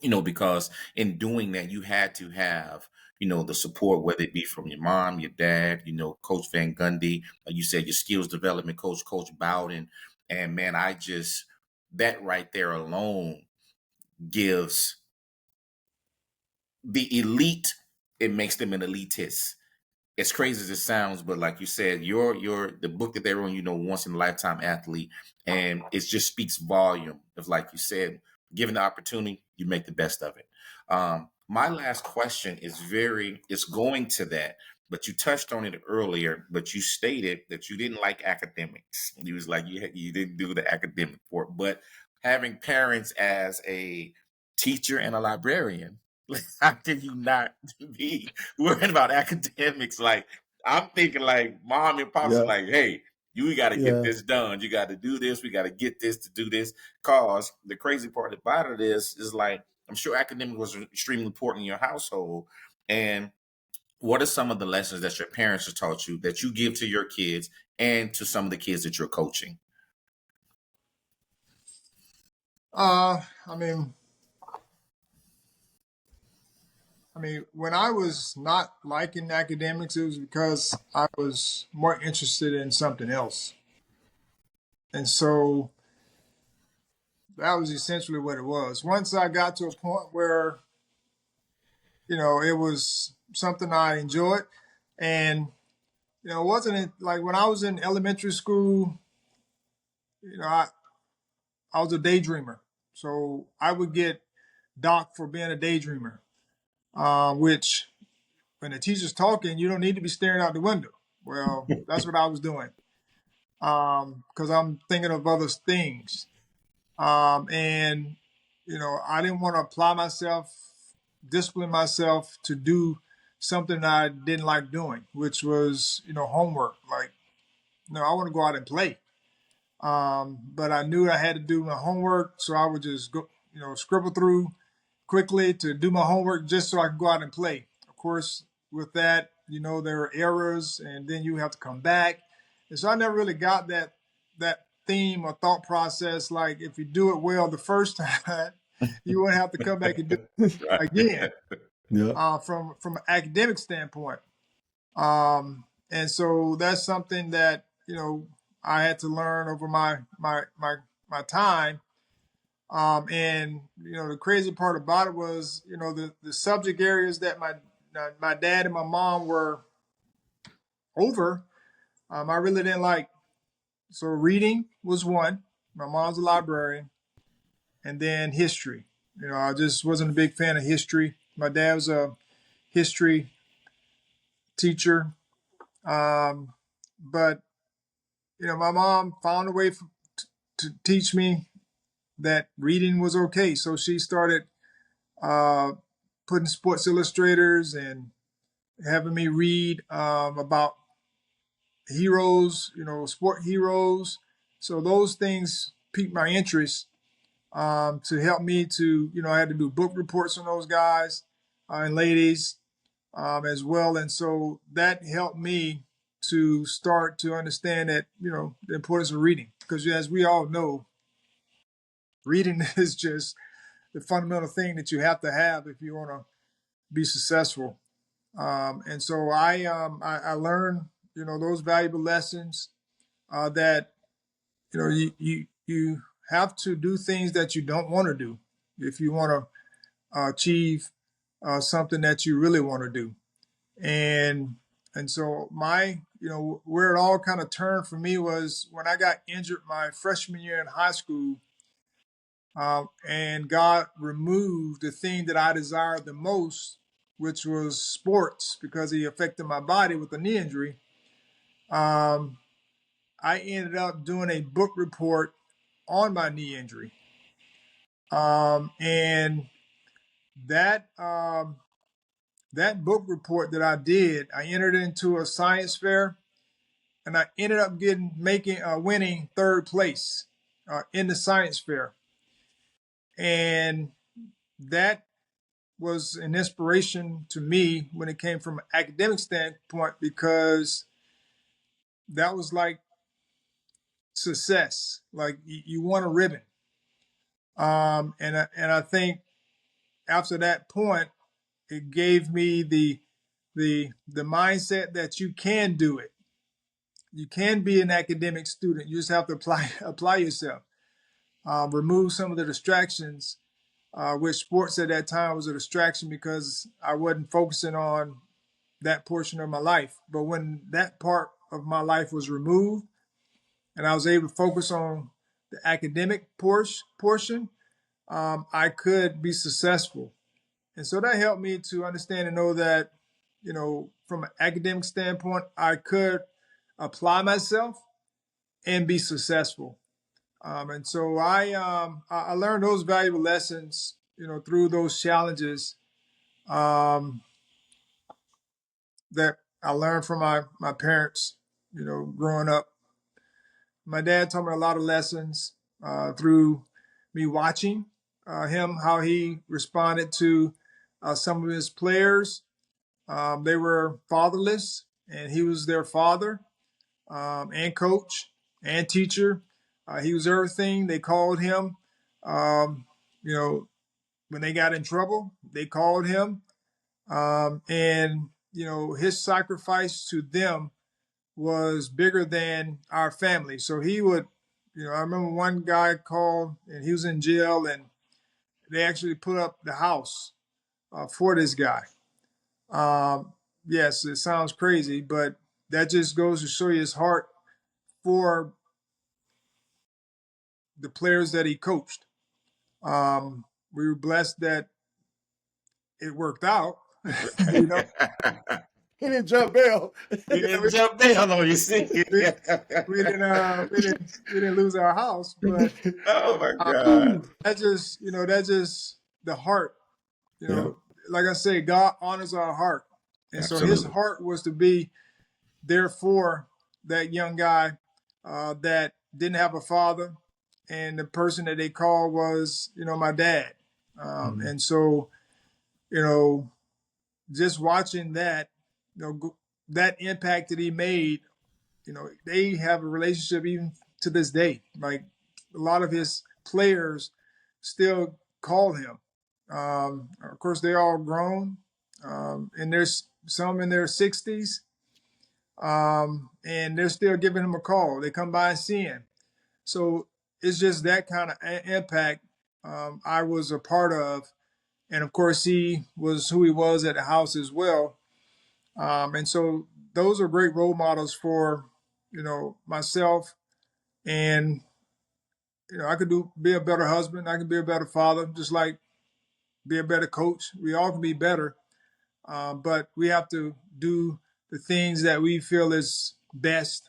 Because in doing that, you had to have, the support, whether it be from your mom, your dad, Coach Van Gundy, like you said, your skills development coach, Coach Bowden. And man, that right there alone gives the elite, it makes them an elitist. As crazy as it sounds, but like you said, the book that they wrote, once in a lifetime athlete, and it just speaks volume of, like you said, given the opportunity, you make the best of it. My last question it's going to that, but you touched on it earlier, but you stated that you didn't like academics. You was like, you didn't do the academic part, but having parents as a teacher and a librarian, how can you not be worrying about academics? Like, I'm thinking like mom and pops are Yeah. like, hey, you got to get Yeah. this done. You got to do this. We got to get this to do this. Cause the crazy part about it is like, I'm sure academic was extremely important in your household. And what are some of the lessons that your parents have taught you that you give to your kids and to some of the kids that you're coaching? I mean, when I was not liking academics, it was because I was more interested in something else. And so that was essentially what it was. Once I got to a point where, it was something I enjoyed. And, it wasn't like when I was in elementary school, I was a daydreamer. So I would get docked for being a daydreamer, which when the teacher's talking, you don't need to be staring out the window. Well, that's what I was doing because I'm thinking of other things. And, I didn't want to apply myself, discipline myself to do something I didn't like doing, which was, homework. Like, I want to go out and play. But I knew I had to do my homework, so I would just go, scribble through quickly to do my homework just so I could go out and play. Of course, with that, there are errors, and then you have to come back. And so I never really got that theme or thought process. Like if you do it well the first time, you won't have to come back and do it again. Yeah. From an academic standpoint. And so that's something that I had to learn over my time. And the crazy part about it was the subject areas that my dad and my mom were over. I really didn't like. So reading was one. My mom's a librarian, and then history. I just wasn't a big fan of history. My dad was a history teacher. But my mom found a way to teach me that reading was okay. So she started putting Sports Illustrators and having me read about heroes, sport heroes. So those things piqued my interest to help me to, I had to do book reports on those guys and ladies as well. And so that helped me to start to understand that, the importance of reading. Because as we all know, reading is just the fundamental thing that you have to have if you want to be successful. And so I learned, those valuable lessons that, you have to do things that you don't want to do if you want to achieve something that you really want to do. And so where it all kind of turned for me was when I got injured my freshman year in high school, and God removed the thing that I desired the most, which was sports, because he affected my body with a knee injury. I ended up doing a book report on my knee injury. And that book report that I did, I entered into a science fair, and I ended up winning third place in the science fair. And that was an inspiration to me when it came from an academic standpoint, because that was like success, like you won a ribbon. And I think after that point, it gave me the mindset that you can do it. You can be an academic student. You just have to apply yourself. Remove some of the distractions, which sports at that time was a distraction because I wasn't focusing on that portion of my life. But when that part of my life was removed and I was able to focus on the academic portion, I could be successful. And so that helped me to understand and know that, from an academic standpoint, I could apply myself and be successful. And so I learned those valuable lessons, through those challenges that I learned from my parents, growing up. My dad taught me a lot of lessons through me watching him, how he responded to some of his players. They were fatherless, and he was their father and coach and teacher. He was everything. They called him. Um, when they got in trouble, they called him. And his sacrifice to them was bigger than our family. So he would, I remember one guy called and he was in jail, and they actually put up the house for this guy. Yes, it sounds crazy, but that just goes to show you his heart for the players that he coached. We were blessed that it worked out. you know, He didn't jump bail. He didn't jump down on you, see? we didn't lose our house, but Oh my God. that's just the heart. Yeah, Like I say, God honors our heart, and so His absolutely. heart was to be there for that young guy that didn't have a father, and the person that they called was my dad, and so just watching that, that impact that he made, they have a relationship even to this day. Like a lot of his players still call him. Of course, they're all grown, and there's some in their 60s, and they're still giving him a call. They come by and see him. So it's just that kind of impact I was a part of. And of course, he was who he was at the house as well. And so those are great role models for, myself. And, I could be a better husband. I can be a better father, just like be a better coach. We all can be better. But we have to do the things that we feel is best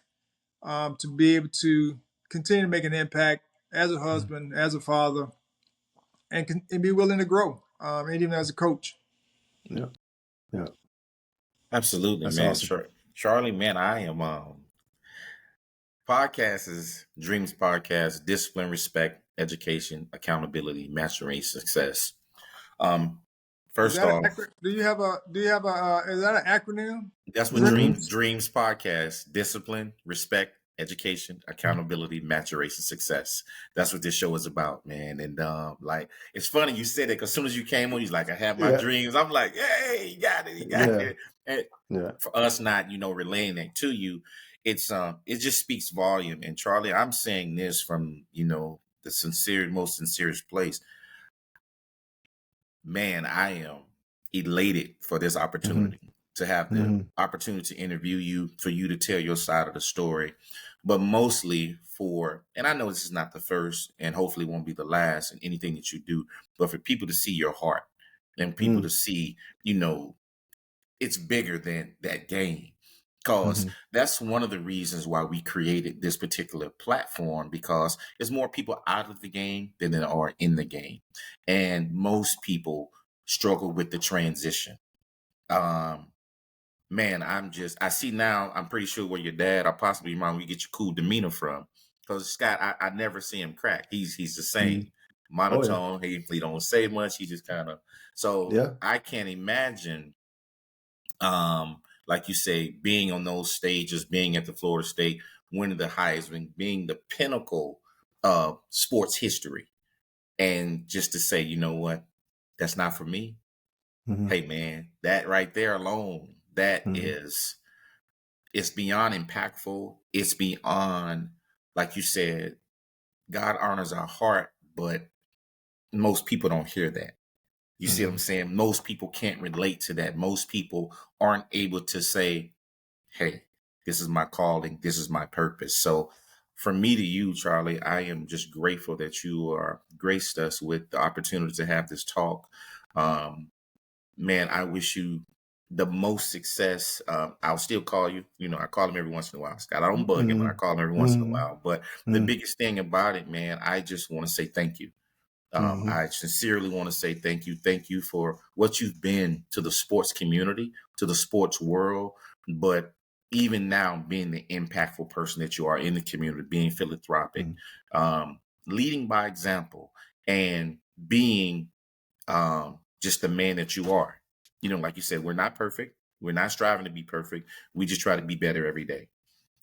to be able to continue to make an impact as a husband, as a father, and be willing to grow, and even as a coach. Yeah. Yeah. Absolutely, That's man. awesome. Charlie, man, I am podcast is D.R.E.A.M.S Podcast, discipline, respect, education, accountability, mastering success. Um, Is first that off, do you have a is that an acronym? that's what Mhm. Dreams Podcast, discipline, respect, education, accountability, maturation, success. That's what this show is about, man. And like, it's funny you said it because as soon as you came on, you're like, I have my Yeah. dreams. I'm like, hey, you got it, you got Yeah. it. And Yeah. for us not, relaying that to you, it just speaks volume. And Charlie, I'm saying this from, the most sincerest place. Man, I am elated for this Mm-hmm. opportunity to have the Mm-hmm. opportunity to interview you, for you to tell your side of the story, but mostly and I know this is not the first and hopefully won't be the last in anything that you do, but for people to see your heart and people to see, it's bigger than that game. Because Mm-hmm. that's one of the reasons why we created this particular platform, because there's more people out of the game than there are in the game. And most people struggle with the transition. Um, Man, I see now, I'm pretty sure where your dad or possibly your mom, we get your cool demeanor from. Because Scott, I never see him crack. He's the Mm-hmm. same. Oh yeah. Monotone. He don't say much. He just kind of, so Yeah. I can't imagine, like you say, being on those stages, being at the Florida State, winning the Heisman, being the pinnacle of sports history. And just to say, you know what, that's not for me. Mm-hmm. Hey man, that right there alone, that Mm-hmm. is, it's beyond impactful. It's beyond, like you said, God honors our heart, but most people don't hear that. You see what I'm Mm-hmm. saying? Most people can't relate to that. Most people aren't able to say, hey, this is my calling, this is my purpose. So from me to you, Charlie, I am just grateful that you are graced us with the opportunity to have this talk. Um, Man, I wish you the most success. I'll still call you. I call him every once in a while, Scott. I don't bug him, but I call him every once in a Mm-hmm. while. But the biggest thing about it, man, I just want to say thank you. Mm-hmm. I sincerely want to say thank you. Thank you for what you've been to the sports community, to the sports world, but even now being the impactful person that you are in the community, being philanthropic, leading by example, and being just the man that you are. Like you said, we're not perfect. We're not striving to be perfect. We just try to be better every day.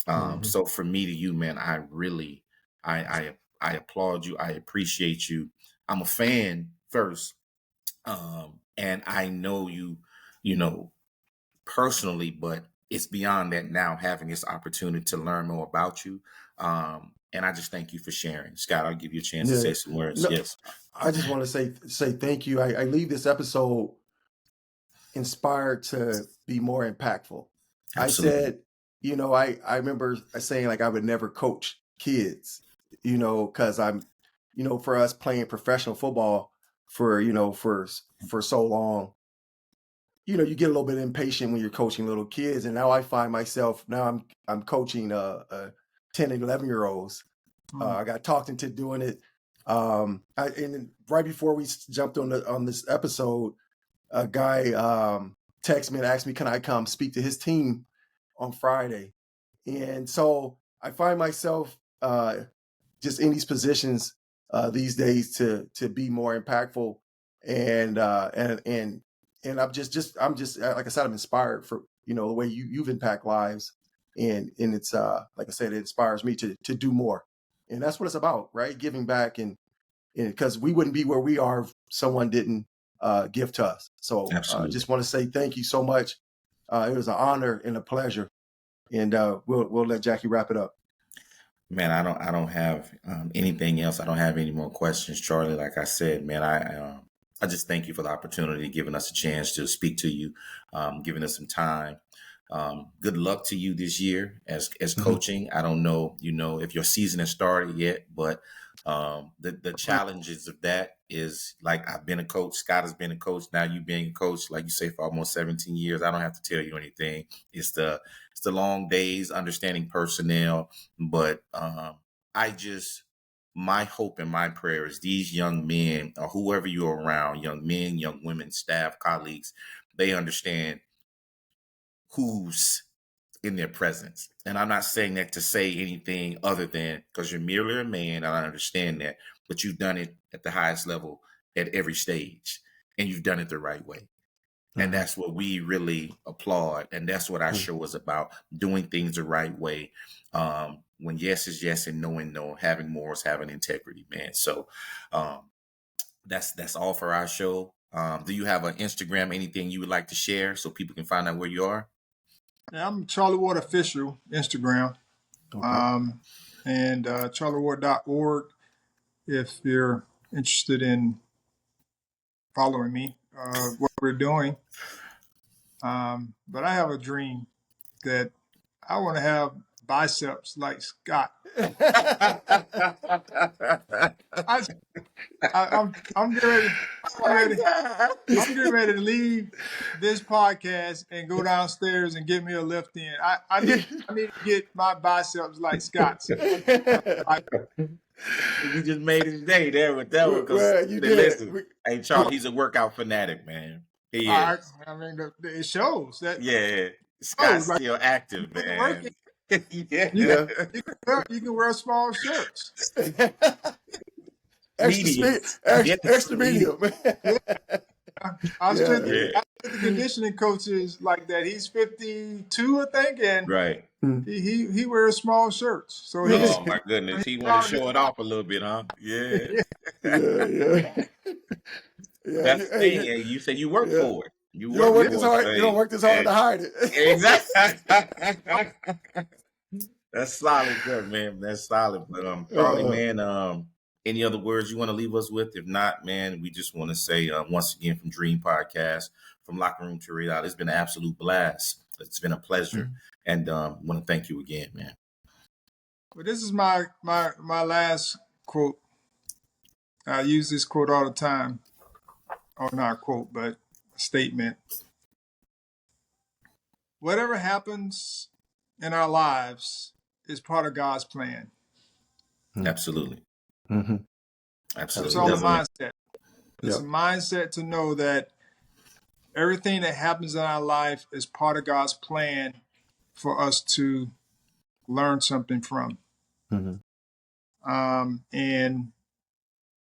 Mm-hmm. So from me to you, man, I applaud you. I appreciate you. I'm a fan first, and I know you, personally, but it's beyond that now. Having this opportunity to learn more about you, and I just thank you for sharing, Scott. I'll give you a chance to Yeah. say some words. No, Yes, I just want to say thank you. I leave this episode inspired to be more impactful. I absolutely, said, I remember saying like I would never coach kids, because I'm, for us playing professional football for so long, you get a little bit impatient when you're coaching little kids. And now I find myself, now I'm coaching 10 and 11 year olds. I got talked into doing it. And right before we jumped on this episode, a guy texted me and asked me, can I come speak to his team on Friday? And so I find myself just in these positions these days to be more impactful, and I'm just like I said, I'm inspired for the way you've impacted lives, and it's like I said, it inspires me to do more, and that's what it's about, right? Giving back, and because we wouldn't be where we are if someone didn't give to us. So absolutely. just want to say thank you so much. It was an honor and a pleasure, and we'll let Jackie wrap it up. Man, I don't have anything else. I don't have any more questions, Charlie. Like I said, man, I just thank you for the opportunity, giving us a chance to speak to you, giving us some time. Good luck to you this year as Mm-hmm. coaching. I don't know, if your season has started yet, but The challenges of that is, like, I've been a coach. Scott has been a coach. Now you being a coach, like you say, for almost 17 years. I don't have to tell you anything. It's the long days, understanding personnel. But my hope and my prayer is these young men, or whoever you're around, young men, young women, staff, colleagues, they understand who's in their presence. And I'm not saying that to say anything other than because you're merely a man, and I understand that, but you've done it at the highest level at every stage, and you've done it the right way. And that's what we really applaud. And that's what our show is about, doing things the right way. When yes is yes and no and no, having morals, having integrity, man. So that's all for our show. Do you have an Instagram, anything you would like to share so people can find out where you are? Yeah, I'm Charlie Ward Official, Instagram. Okay. And charlieward.org if you're interested in following me, what we're doing. But I have a dream that I want to have biceps like Scott. I'm getting ready. I'm getting ready to leave this podcast and go downstairs and get me a lift in. I need to get my biceps like Scott's. You just made it today there with that one. Well, you did. Listen, hey, Charlie, he's a workout fanatic, man. He is. I mean, it shows that. Yeah, Scott's like, still active, man. You can wear small shirts. Extra medium. I said the conditioning coach is like that. He's 52, I think, and right. He wears small shirts. So oh my goodness, he want to show it off a little bit, huh? Yeah. That's the thing. Hey, you said you work for it. You don't work this hard. You don't work this hard to hide it. Exactly. That's solid, good man. That's solid. But Charlie, man, any other words you want to leave us with? If not, man, we just want to say once again from D.R.E.A.M Podcast, from Locker Room to Reality, it's been an absolute blast. It's been a pleasure, and want to thank you again, man. Well, this is my last quote. I use this quote all the time, or not a quote, but a statement. Whatever happens in our lives is part of God's plan. Absolutely. Absolutely. It's all a mindset. It's a mindset to know that everything that happens in our life is part of God's plan for us to learn something from. And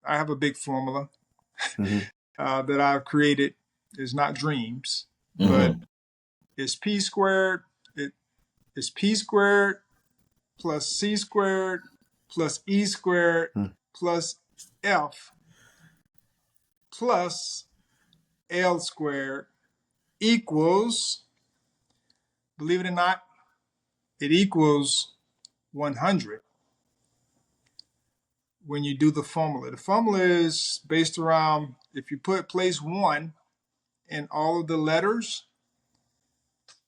I have a big formula that I've created. It's not dreams, but it's P squared. It's P squared plus C squared plus E squared plus F plus L squared equals, believe it or not, it equals 100 when you do the formula. The formula is based around, if you place 1 in all of the letters,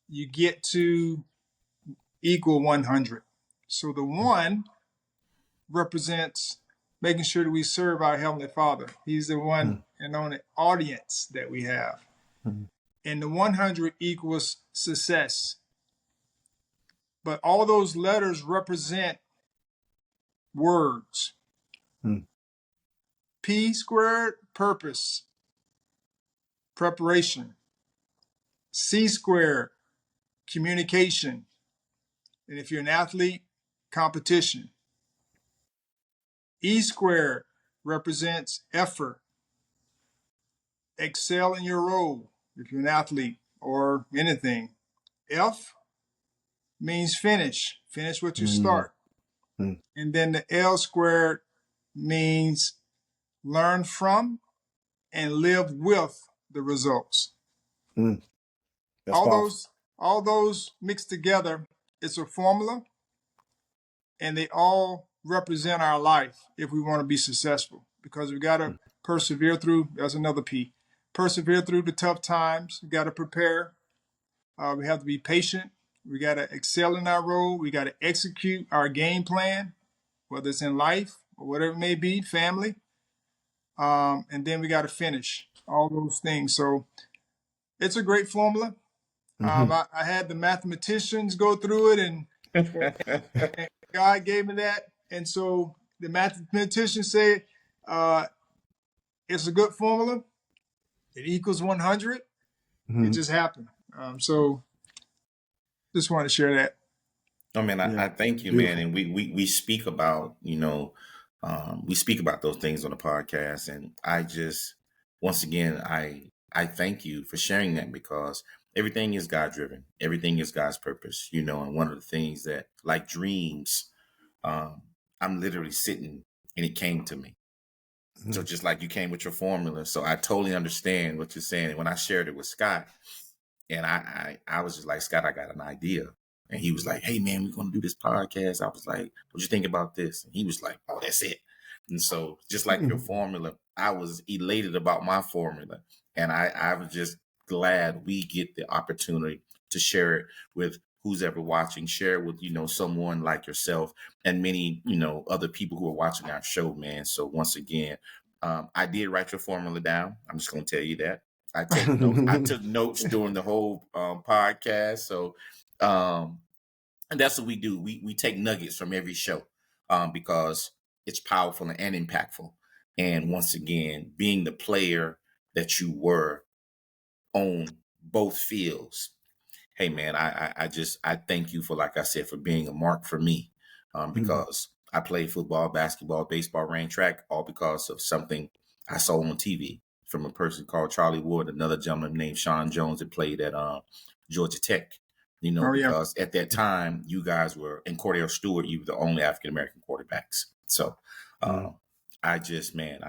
you get to equal 100. So the 1 represents making sure that we serve our Heavenly Father. He's the one and only audience that we have. And the 100 equals success. But all those letters represent words. P squared, purpose, preparation. C squared, communication. And if you're an athlete, competition. E squared represents effort. Excel in your role if you're an athlete or anything. F means finish. Finish what you start. And then the L squared means learn from and live with the results. All those mixed together, it's a formula, and they all represent our life if we want to be successful, because we got to persevere through, that's another P, persevere through the tough times. We got to prepare. We have to be patient. We got to excel in our role. We got to execute our game plan, whether it's in life or whatever it may be, family, and then we got to finish all those things. So it's a great formula. Mhm. I had the mathematicians go through it, and God gave me that. And so the mathematicians say it's a good formula. It equals 100. It Mhm. just happened. So just want to share that. I mean, Yeah. I thank you, man. Beautiful. And we speak about, we speak about those things on the podcast. And I just, once again, I thank you for sharing that, because everything is God driven. Everything is God's purpose, and one of the things that, like dreams, um, I'm literally sitting and it came to me. So Mhm. just like you came with your formula. So I totally understand what you're saying. And when I shared it with Scott, and I was just like, Scott, I got an idea. And he was like, hey, man, we're going to do this podcast. I was like, what you think about this? And he was like, oh, that's it. And so just like your Mhm. formula, I was elated about my formula. And I was just glad we get the opportunity to share it with who's ever watching, share it with, someone like yourself and many, other people who are watching our show, man. So once again, I did write your formula down. I'm just going to tell you that. I take notes. I took notes during the whole podcast. So, and that's what we do. We take nuggets from every show, because it's powerful and impactful. And once again, being the player that you were on both fields, hey man, I thank you for, like I said, for being a mark for me, Mhm. because I played football, basketball, baseball, ran track, all because of something I saw on TV from a person called Charlie Ward, another gentleman named Sean Jones that played at Georgia Tech. Oh yeah. Because at that time you guys were, and Cordell Stewart, you were the only African American quarterbacks. So Mhm. I just, man,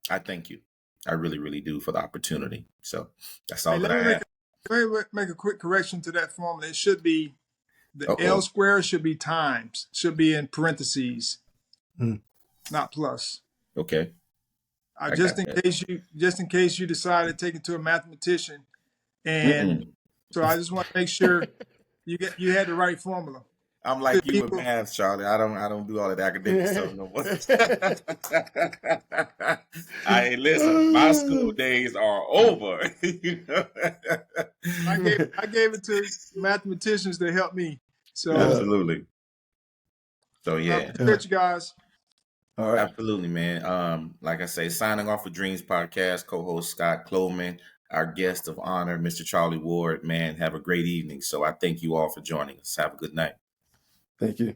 I thank you. I really, really do, for the opportunity. So that's Hey, all that I have. let me make a quick correction to that formula. It should be the L Uh-oh. square should be times, should be in parentheses, Mhm. not plus. Okay. I Just got in that. case you decide to take it to a mathematician, and Mm-mm. so I just want to make sure you had the right formula. I'm Because like you with people, math, Charlie. I don't do all that academic stuff no more. I listen. My school days are over. I gave it to mathematicians to help me. So Yeah. Absolutely. So I yeah, Yeah. appreciate you guys. All right. absolutely, man. Like I say, signing off for Dreams Podcast, co-host Scott Cloman, our guest of honor, Mr. Charlie Ward. Man, have a great evening. So I thank you all for joining us. Have a good night. Thank you.